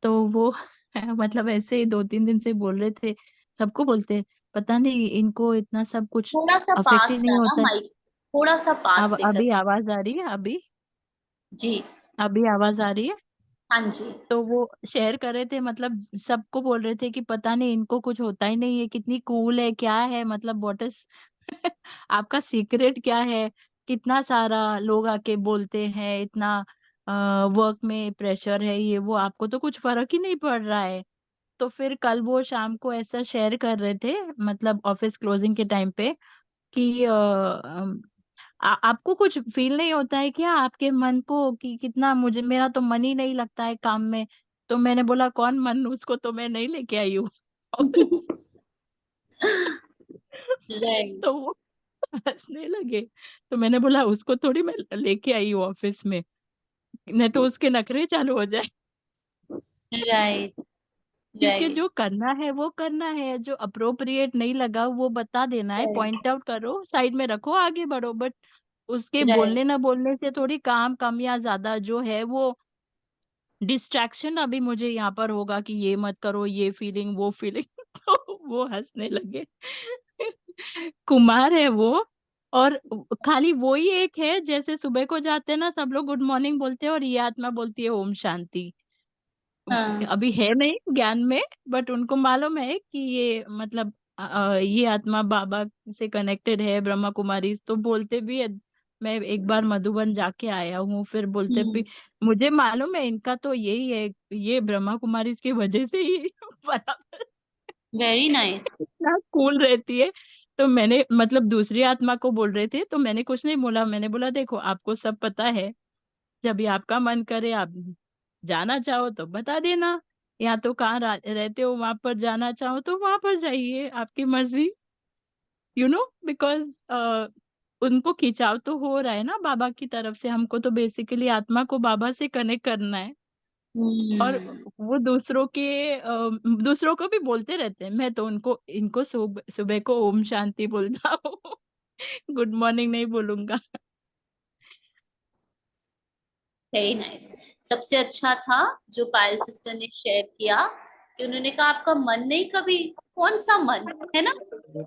तो वो मतलब ऐसे ही 2-3 दिन से बोल रहे थे, सबको बोलते पता नहीं इनको इतना सब कुछ थोड़ा सा अफेक्ट ही पास नहीं लाना होता है। माइक, थोड़ा सा पास अब लेकर। अभी आवाज आ रही है? अभी जी। अभी आवाज आ रही है? हाँ जी। तो वो शेयर कर रहे थे, मतलब सबको बोल रहे थे कि पता नहीं इनको कुछ होता ही नहीं है, कितनी कूल है, क्या है, मतलब व्हाट इज आपका सीक्रेट क्या है। कितना सारा लोग आके बोलते हैं, इतना वर्क में प्रेशर है, ये वो, आपको तो कुछ फर्क ही नहीं पड़ रहा है। तो फिर कल वो शाम को ऐसा शेयर कर रहे थे, मतलब ऑफिस क्लोजिंग के टाइम पे, कि आपको कुछ फील नहीं होता है क्या आपके मन को, कि कितना, मुझे मेरा तो मन ही नहीं लगता है काम में। तो मैंने बोला कौन मन, उसको तो मैं नहीं लेके आई हूँ ऑफिस। राइट। तो वो हंसने लगे। तो मैंने बोला उसको थोड़ी मैं लेके आई हूँ ऑफिस में, नहीं तो उसके नखरे चालू हो जाए। राइट। क्योंकि राइट। जो करना है वो करना है, जो अप्रोप्रिएट नहीं लगा वो बता देना है, राइट। पॉइंट आउट करो, साइड में रखो, आगे बढ़ो। बट उसके राइट। बोलने ना बोलने से थोड़ी काम कम या ज्यादा जो है वो डिस्ट्रैक्शन अभी मुझे यहाँ पर होगा कि ये मत करो, ये फीलिंग वो फीलिंग। तो वो हंसने लगे। कुमार है वो। और खाली वो ही एक है, जैसे सुबह को जाते हैं ना सब लोग गुड मॉर्निंग बोलते हैं और ये आत्मा बोलती है ओम शांति। हाँ। अभी है नहीं ज्ञान में, बट उनको मालूम है कि ये मतलब ये आत्मा बाबा से कनेक्टेड है, ब्रह्मा कुमारी, तो बोलते भी है। मैं एक बार मधुबन जाके आया हूँ, फिर बोलते भी मुझे मालूम है इनका तो यही है, ये ब्रह्मा कुमारी की वजह से ही बराबर वेरी नाइस। इतना कूल रहती है। तो मैंने मतलब दूसरी आत्मा को बोल रहे थे, तो मैंने कुछ नहीं बोला, मैंने बोला देखो आपको सब पता है, जब भी आपका मन करे आप जाना चाहो तो बता देना, या तो कहाँ रहते हो वहां पर जाना चाहो तो वहां पर जाइए, आपकी मर्जी। बिकॉज उनको खिंचाव तो हो रहा है ना बाबा की तरफ से, हमको तो बेसिकली आत्मा को बाबा से कनेक्ट करना है। और हम्म। वो दूसरों को भी बोलते रहते हैं, मैं तो उनको इनको सुबह सुबह को ओम शांति बोलता हूँ। गुड मॉर्निंग नहीं बोलूंगा। Very nice. सबसे अच्छा था जो पायल सिस्टर ने शेयर किया कि उन्होंने कहा आपका मन नहीं, कभी कौन सा मन है ना,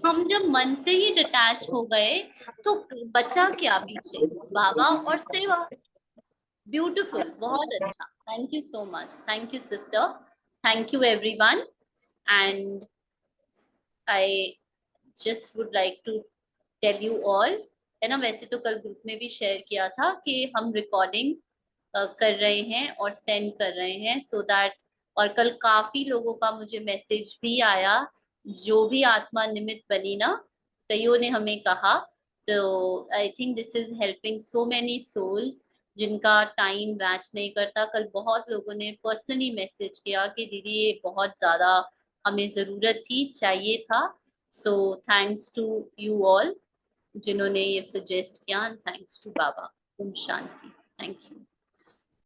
हम जब मन से ही डिटैच हो गए तो बचा क्या पीछे, बाबा और सेवा। ब्यूटीफुल, बहुत अच्छा। Thank you so much, thank you sister, thank you everyone. And I just would like to tell you all, है ना, वैसे तो कल ग्रुप में भी शेयर किया था कि हम रिकॉर्डिंग कर रहे हैं और सेंड कर रहे हैं सो दैट, और कल काफी लोगों का मुझे मैसेज भी आया, जो भी आत्मा निमित्त बनी ना, कईयों ने हमें कहा, तो I think this is helping so many souls जिनका टाइम मैच नहीं करता। कल बहुत लोगों ने पर्सनली मैसेज किया कि दीदी ये बहुत ज्यादा हमें जरूरत थी, चाहिए था। So thanks to you all जिन्होंने ये सजेस्ट किया, थैंक्स टू बाबा। ओम शांति। Thank you.